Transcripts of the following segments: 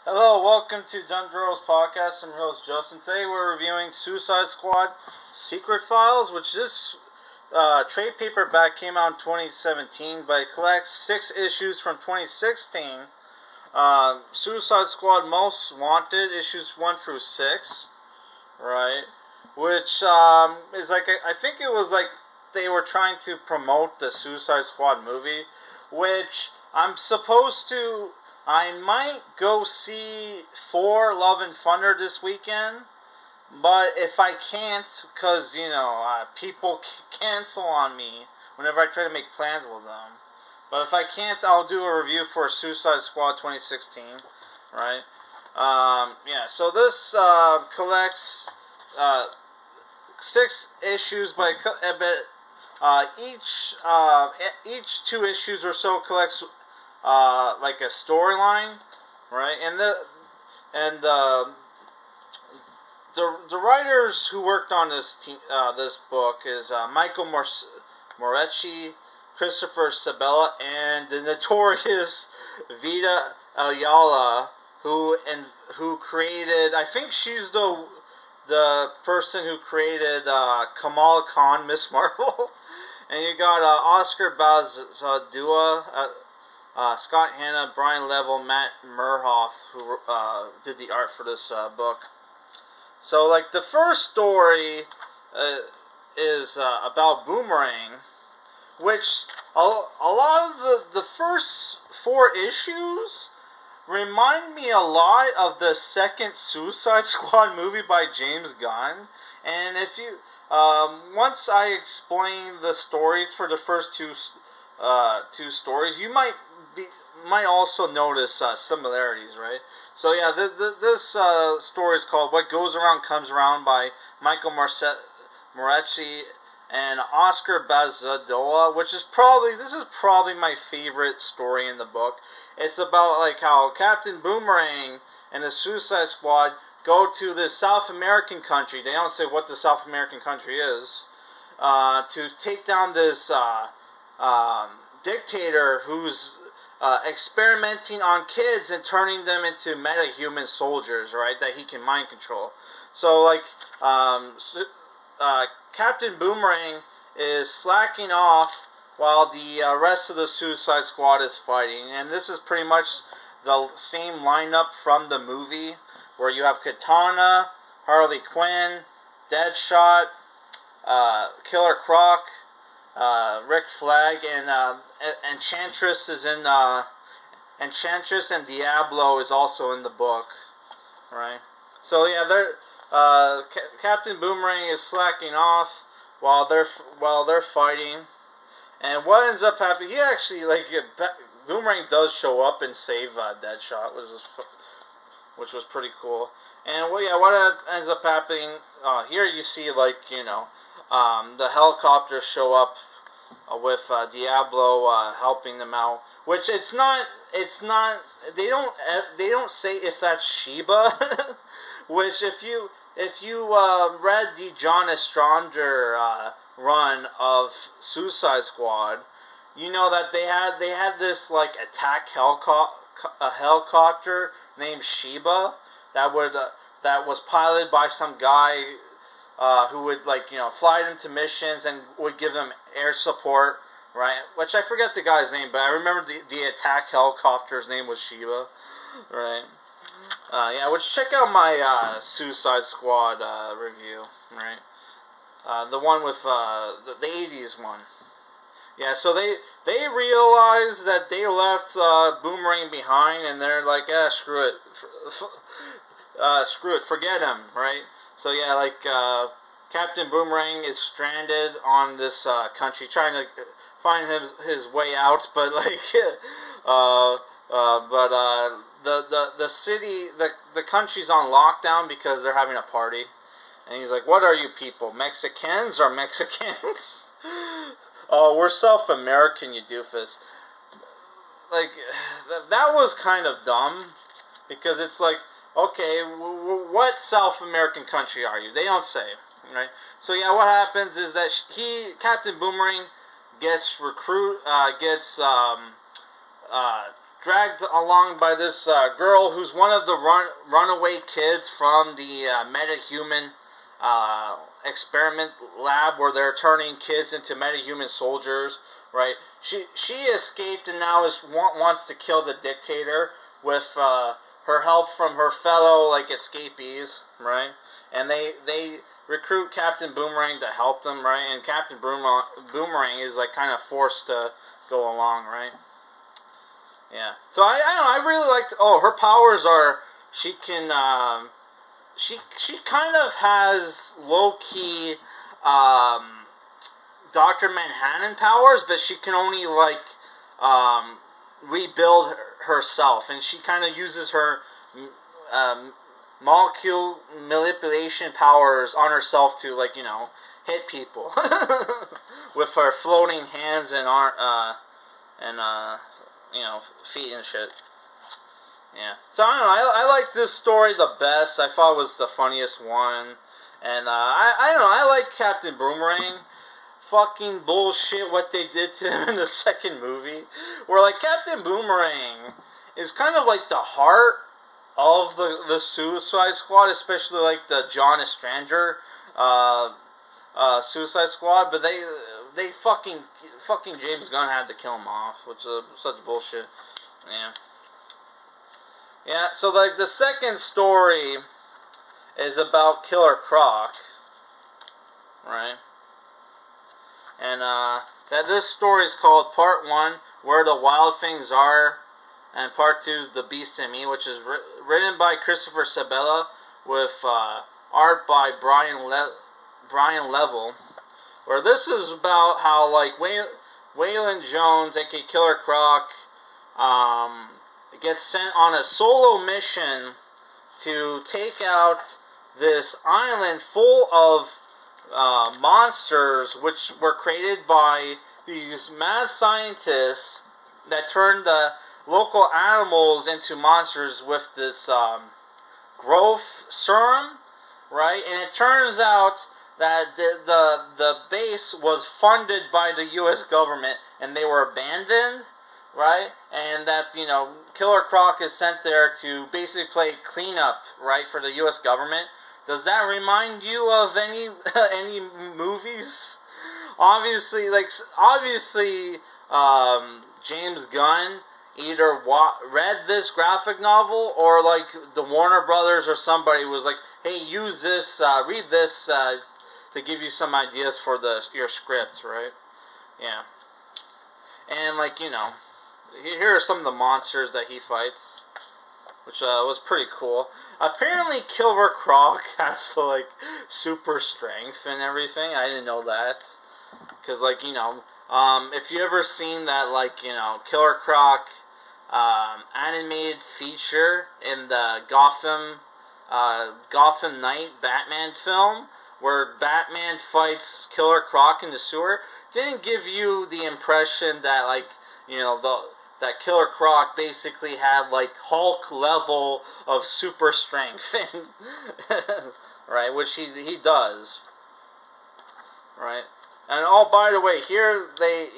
Hello, welcome to Dundro's podcast. I'm your host Justin. Today we're reviewing Suicide Squad Secret Files, which this trade paperback came out in 2017, but it collects 6 issues from 2016. Suicide Squad Most Wanted, issues 1 through 6, right? Which is like, I think it was like they were trying to promote the Suicide Squad movie, which I might go see Thor: Love and Thunder this weekend, but if I can't, because, people cancel on me whenever I try to make plans with them. But if I can't, I'll do a review for Suicide Squad 2016, right? So this collects uh, 6 issues, but each 2 issues or so collects like a storyline, right? And the writers who worked on this book is Michael Moreci, Christopher Sebela, and the notorious Vita Ayala, who created. I think she's the person who created Kamala Khan, Miss Marvel. And you got Oscar Bazaldua, Scott Hanna, Brian Level, Matt Merhoff, who did the art for this book. So, like, the first story is about Boomerang, which a lot of the first 4 issues remind me a lot of the second Suicide Squad movie by James Gunn. And if you once I explain the stories for the first two stories, you might also notice similarities, right? So yeah, this story is called "What Goes Around Comes Around" by Michael Moreci and Oscar Bazaldua, which is probably my favorite story in the book. It's about like how Captain Boomerang and the Suicide Squad go to this South American country. They don't say what the South American country is, to take down this dictator who's experimenting on kids and turning them into meta-human soldiers, right? That he can mind control. So, like, Captain Boomerang is slacking off while the rest of the Suicide Squad is fighting. And this is pretty much the same lineup from the movie, where you have Katana, Harley Quinn, Deadshot, Killer Croc, Rick Flag, and Enchantress is in. Enchantress and Diablo is also in the book, right? So yeah, Captain Boomerang is slacking off while they're fighting, and what ends up happening? He actually Boomerang does show up and save Deadshot, which was pretty cool. And what ends up happening here? You see the helicopters show up with Diablo helping them out. Which it's not. They don't say if that's Sheba. Which if you read the John Ostrander run of Suicide Squad, you know that they had this like attack helicopter named Sheba that was piloted by some guy who would fly them to missions and would give them air support, right? Which I forget the guy's name, but I remember the attack helicopter's name was Sheba, right? Which check out my Suicide Squad review, right? The one with the 80s one. Yeah, so they realize that they left Boomerang behind, and they're like, screw it, forget him, right? So yeah, Captain Boomerang is stranded on this country, trying to find his way out, but the city, the country's on lockdown because they're having a party, and he's like, "What are you people, Mexicans or Mexicans?" "Oh, we're South American, you doofus." Like, that was kind of dumb, because it's like, okay, what South American country are you? They don't say, right? So yeah, what happens is that Captain Boomerang gets dragged along by this girl who's one of the runaway kids from the metahuman experiment lab where they're turning kids into metahuman soldiers, right? She escaped and now wants to kill the dictator with her help from her fellow like escapees, right? And they recruit Captain Boomerang to help them, right? And Captain Boomerang is like kind of forced to go along, right? Yeah. So I don't know. I really liked. Oh, her powers are she can. She kind of has low key Dr. Manhattan powers, but she can only like rebuild herself, and she kind of uses her molecule manipulation powers on herself to like hit people with her floating hands and feet and shit. Yeah. So I don't know. I like this story the best. I thought it was the funniest one, and I don't know. I like Captain Boomerang. Fucking bullshit what they did to him in the second movie, where like Captain Boomerang is kind of like the heart of the Suicide Squad, especially like the John Estranger Suicide Squad, but they fucking James Gunn had to kill him off, which is such bullshit. Yeah, so like the second story is about Killer Croc, right? And that this story is called Part 1, Where the Wild Things Are, and Part 2 is The Beast in Me, which is written by Christopher Sebela with art by Brian Level. Where this is about how like Waylon Jones, aka Killer Croc, gets sent on a solo mission to take out this island full of monsters which were created by these mad scientists that turned the local animals into monsters with this growth serum, right? And it turns out that the base was funded by the U.S. government and they were abandoned, right? And that, Killer Croc is sent there to basically play cleanup, right, for the U.S. government. Does that remind you of any movies? Obviously, James Gunn either read this graphic novel or like the Warner Brothers or somebody was like, hey, use this, read this to give you some ideas for your script, right? Yeah. And like, here are some of the monsters that he fights, which was pretty cool. Apparently, Killer Croc has like super strength and everything. I didn't know that, because like if you ever seen that like Killer Croc animated feature in the Gotham Knight Batman film, where Batman fights Killer Croc in the sewer, didn't give you the impression that like that Killer Croc basically had like Hulk level of super strength, right? Which he does, right? And oh, by the way, here they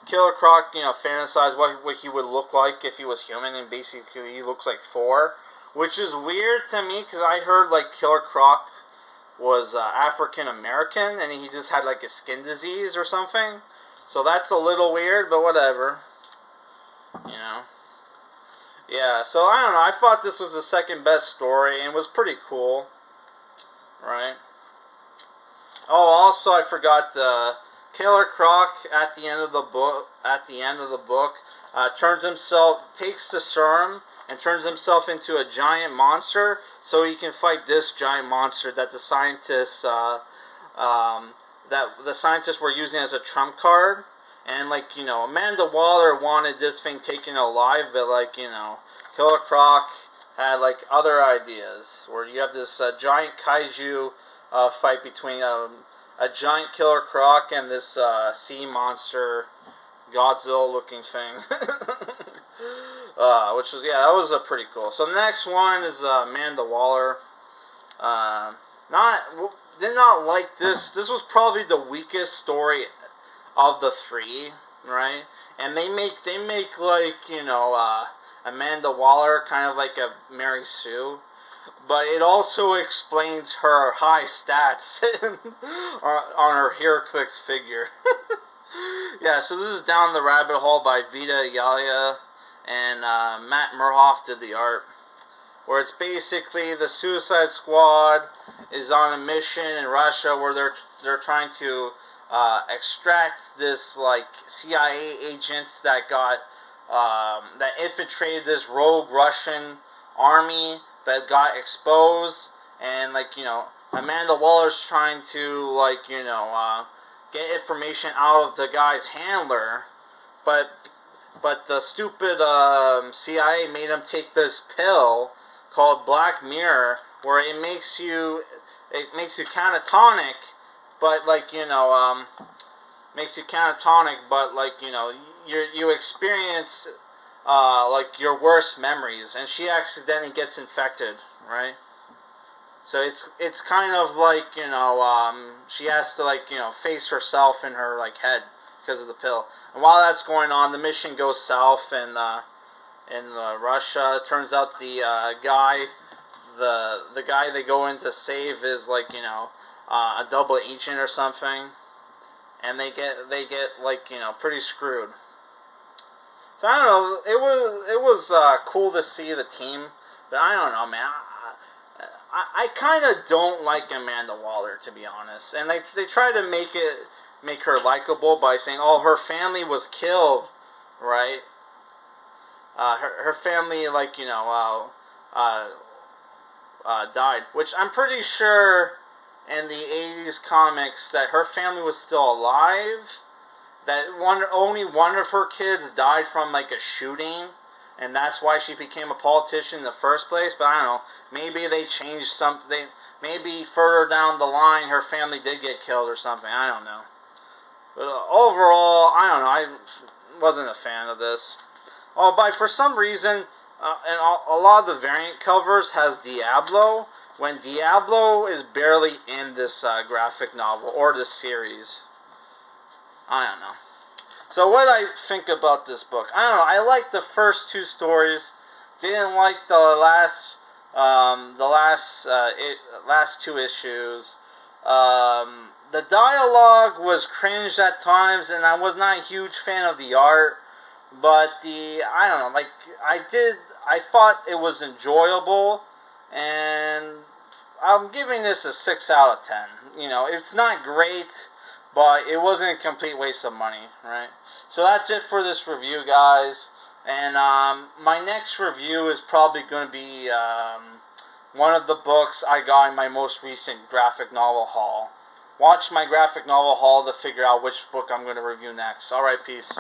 Killer Croc fantasized what he would look like if he was human, and basically he looks like Thor, which is weird to me because I heard like Killer Croc was African American and he just had like a skin disease or something, so that's a little weird, but whatever. Yeah, so I don't know, I thought this was the second best story, and was pretty cool, right? Oh, also I forgot the Killer Croc at the end of the book, takes the serum and turns himself into a giant monster, so he can fight this giant monster that the scientists were using as a trump card. And like Amanda Waller wanted this thing taken alive, but like Killer Croc had like other ideas where you have this giant kaiju fight between a giant Killer Croc and this sea monster Godzilla looking thing. Which was, that was pretty cool. So the next one is Amanda Waller. Did not like this. This was probably the weakest story of the three, right? And they make like, you know, Amanda Waller kind of like a Mary Sue, but it also explains her high stats on her HeroClix figure. Yeah, so this is Down the Rabbit Hole by Vita Ayala, and Matt Merhoff did the art, where it's basically the Suicide Squad is on a mission in Russia where they're trying to extract this like CIA agent that got that infiltrated this rogue Russian army that got exposed, and like, you know, Amanda Waller's trying to, like, you know, get information out of the guy's handler, but the stupid CIA made him take this pill called Black Mirror, where it makes you catatonic, but like, you know, makes you catatonic, but like, you know, you experience like your worst memories, and she accidentally gets infected, right? So it's kind of like, you know, she has to, like, you know, face herself in her like head because of the pill. And while that's going on, the mission goes south in Russia. It turns out the guy they go in to save is, like, you know, a double agent or something, and they get like, you know, pretty screwed. So I don't know. It was cool to see the team, but I don't know, man. I kind of don't like Amanda Waller, to be honest. And they try to make her likable by saying, oh, her family was killed, right? Her family, like, you know, died, which I'm pretty sure in the 80s comics that her family was still alive. That only one of her kids died from like a shooting, and that's why she became a politician in the first place. But I don't know, maybe they changed something. Maybe further down the line her family did get killed or something. I don't know. But overall, I don't know. I wasn't a fan of this. Oh, but for some reason, and a lot of the variant covers has Diablo, when Diablo is barely in this graphic novel or this series. I don't know. So what I think about this book, I don't know. I liked the first two stories. Didn't like the last two issues. The dialogue was cringe at times, and I was not a huge fan of the art. But I don't know, like, I thought it was enjoyable, and I'm giving this a 6 out of 10. You know, it's not great, but it wasn't a complete waste of money, right? So that's it for this review, guys. And my next review is probably going to be one of the books I got in my most recent graphic novel haul. Watch my graphic novel haul to figure out which book I'm going to review next. Alright, peace.